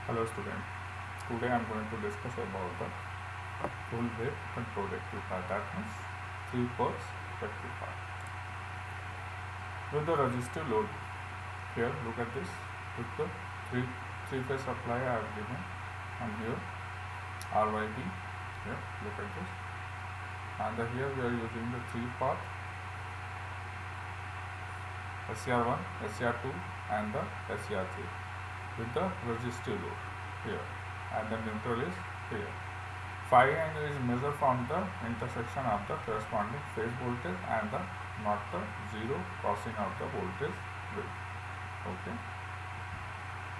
Hello student. Today I am going to discuss about the full wave control rectifier, that means 3 pulse rectifier. With the resistive load, here look at this, with the three phase supply I have given, and here RYB, here look at this, and here we are using the 3 path SCR1, SCR2 and the SCR3 with the resistive load here, and the neutral is here. Phi angle is measured from the intersection of the corresponding phase voltage and the not the zero crossing of the voltage wave. Okay,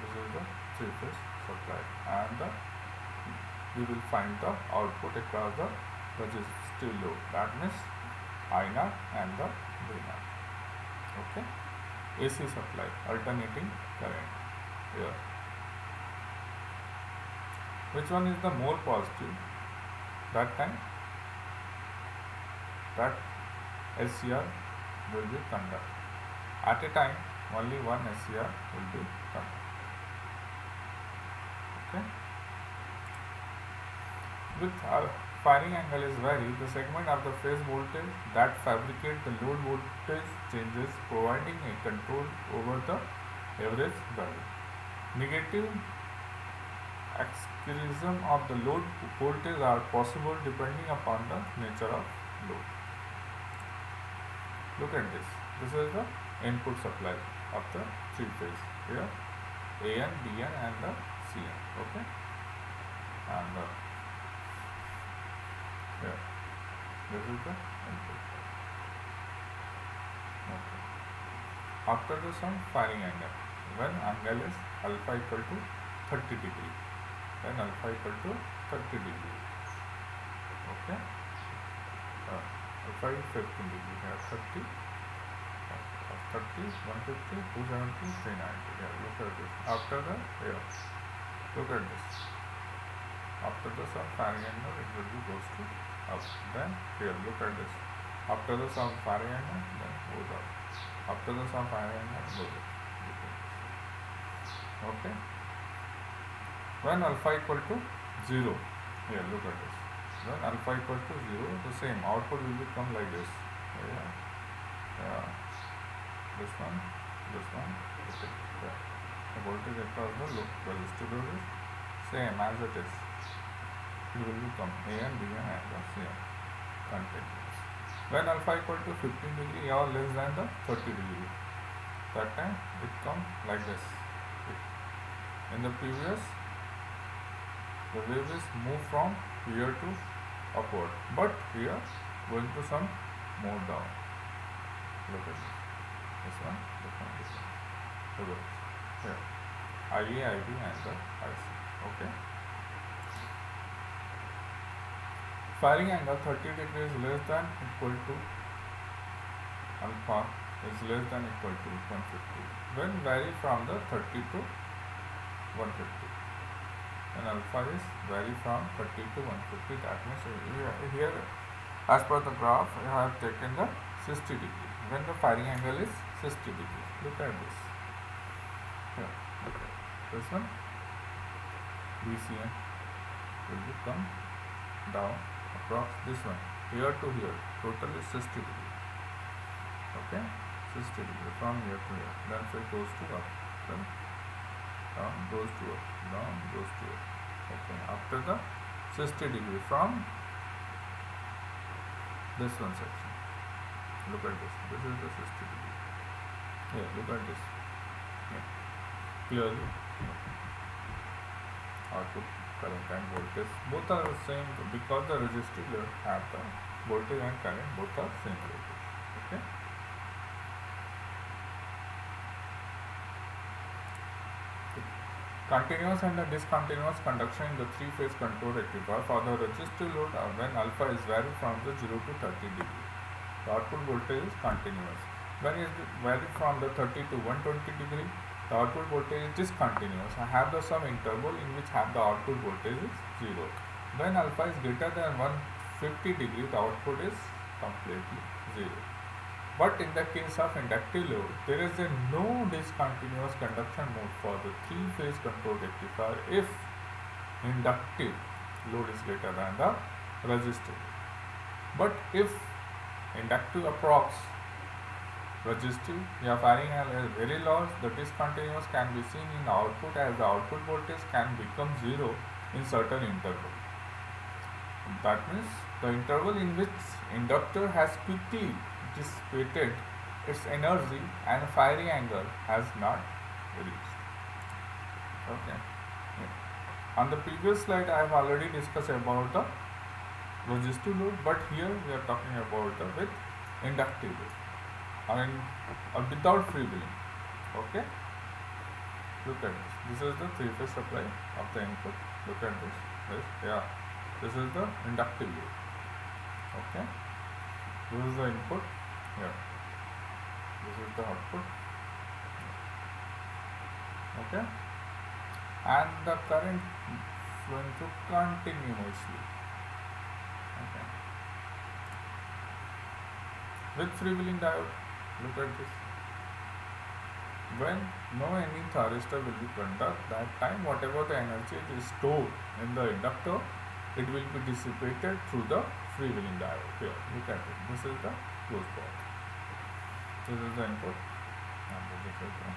this is the three phase supply, and we will find the output across the resistive load, that means I0 and the V0. Okay, AC supply, alternating current here. Which one is the more positive? That time that SCR will be conduct. At a time only one SCR will be conduct. Okay. With firing angle is varied, the segment of the phase voltage that fabricate the load voltage changes, providing a control over the average value. Negative excursion of the load voltage are possible depending upon the nature of load. Look at this. This is the input supply of the three phase. Here AN, BN and the CN. Okay. And here this is the input. Okay. After the some firing angle, when angle is alpha equal to 30 degree, then alpha equal to 30 degree. Okay. Alpha is 15 degree. Here 30, 30, 150, 270, 390. Here look at this. After the here, look at this. After the some firing angle, it will be goes to up. Then here look at this. After the some firing angle, then goes up. After the some firing angle, goes up. Okay. When alpha equal to 0, here look at this. When alpha equal to 0, the same output will become like this. This one, okay. The voltage across the loop resistive load is same as it is. It will become AN, BN and the CN continuous. When alpha equal to 15 degree or less than the 30 degree, that time it comes like this. In the previous, the wave is moved from here to upward, but here going to some more down. Look at this one, this one. Reverse. Here IA, IB and the IC. Okay. Firing angle 30 degrees less than equal to alpha is less than equal to 150. When vary from the 30 to 150. And alpha is vary from 30 to 150. That means here as per the graph I have taken the 60 degree. When the firing angle is 60 degree. Look at this. Here, look at this one. BCN will become down across this one. Here to here. Total is 60 degree. Okay? 60 degree from here to here. Then it goes to up. Then down goes to up. Down goes to up. Okay. After the 60 degree from this one section. Look at this. This is the 60 degree. Here, look at this. Yeah. Clearly, output current and voltage both are the same because the resistive load have the voltage and current both are same voltage. Okay. Continuous and the discontinuous conduction in the three phase control rectifier for the resistive load when alpha is varied from the 0 to 30 degree. The output voltage is continuous. When it is varied from the 30 to 120 degree, the output voltage is discontinuous. I have the some interval in which have the output voltage is 0. When alpha is greater than 150 degree, the output is completely 0. But in the case of inductive load, there is a no discontinuous conduction mode for the three-phase control rectifier if inductive load is greater than the resistive. But if inductive approx resistive, your firing angle is very large, the discontinuous can be seen in output as the output voltage can become zero in certain interval. That means the interval in which inductor has quickly dissipated its energy and firing angle has not reached. Okay. Yeah. On the previous slide, I have already discussed about the resistive load, but here we are talking about the with inductive load. I mean, without freewheeling. Okay. Look at this. This is the three-phase supply of the input. Look at this. This, yeah. This is the inductive load. Okay. This is the input. Yeah. This is the output. Okay. And the current flowing through continuously. Okay. With freewheeling diode, look at this. When no any thyristor will be conduct, that time whatever the energy is stored in the inductor, it will be dissipated through the freewheeling diode. Here, look at it. This is the closed path. This is the input, and this is the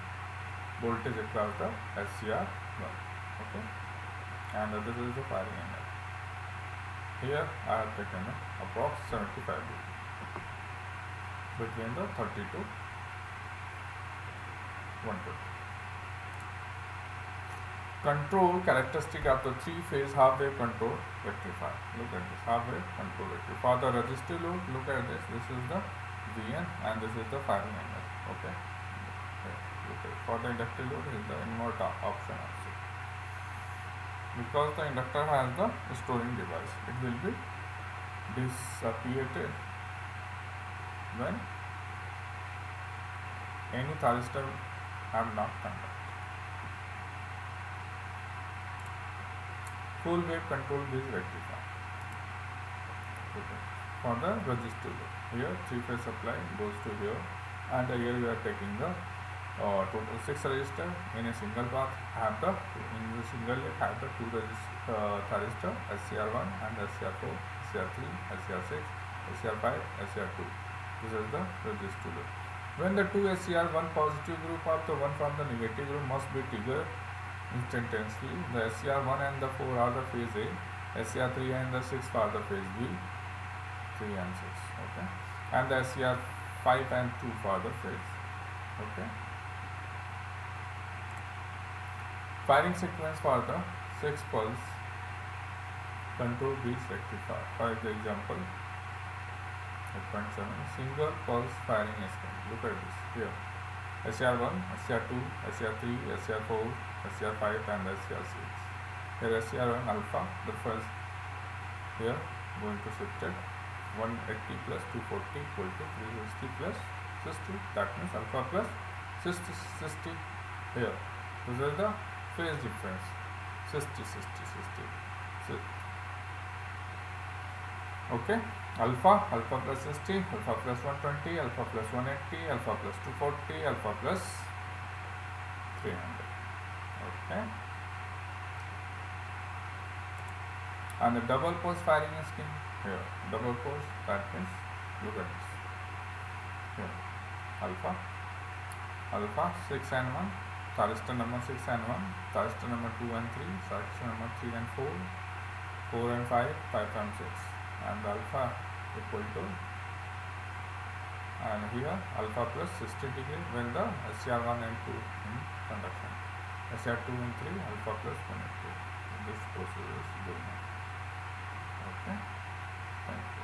voltage across the SCR1. Okay, and this is the firing angle. Here I have taken approx 75 degree between the 30 to 120. Control characteristic of the three-phase half-wave control rectifier. Look at this half-wave control rectifier. For the resistive load, look at this. This is the VN and this is the firing angle. Okay. Look at it. For the inductive load, is the inverter option also. Because the inductor has the storing device, it will be dissipated when any thyristor have not conducted. Full wave control is rectifier. Okay. For the resistive load, here three-phase supply goes to here, and here we are taking the total 6 resistor in a single path. Have the in the single leg have the two thyristor SCR1 and SCR4, SCR3, SCR6, SCR5, SCR2. This is the resistive load. When the two SCR1 positive group of the one from the negative group must be triggered instantaneously. The SCR1 and the 4 are the phase A, SCR3 and the 6 are the phase B, 3 and 6. Okay, and the SCR5 and 2 for the phase. Okay. Firing sequence for the 6 pulse control beats rectifier. For example, 8.7 single pulse firing scheme. Look at this here. SCR1, SCR2, SCR3, SCR4, SCR5 and SCR6. Here SCR1 alpha, the first here going to shifted 180 plus 240 equal to 360 plus 60. That means alpha plus 60 here. This is the phase difference 60. Okay, alpha plus 60, alpha plus 120, alpha plus 180, alpha plus 240, alpha plus 300. Okay, and the double pulse firing scheme here. Double pulse, that means look at this here. Alpha 6 and 1, thyristor number 6 and 1, thyristor number 2 and 3, thyristor number 3 and 4, 4 and 5, 5 and 6, and alpha equal to, and here alpha plus 60 degree when the SCR1 and 2 in conduction, SCR2 and 3 alpha plus 180. This process is going on. Okay, thank you.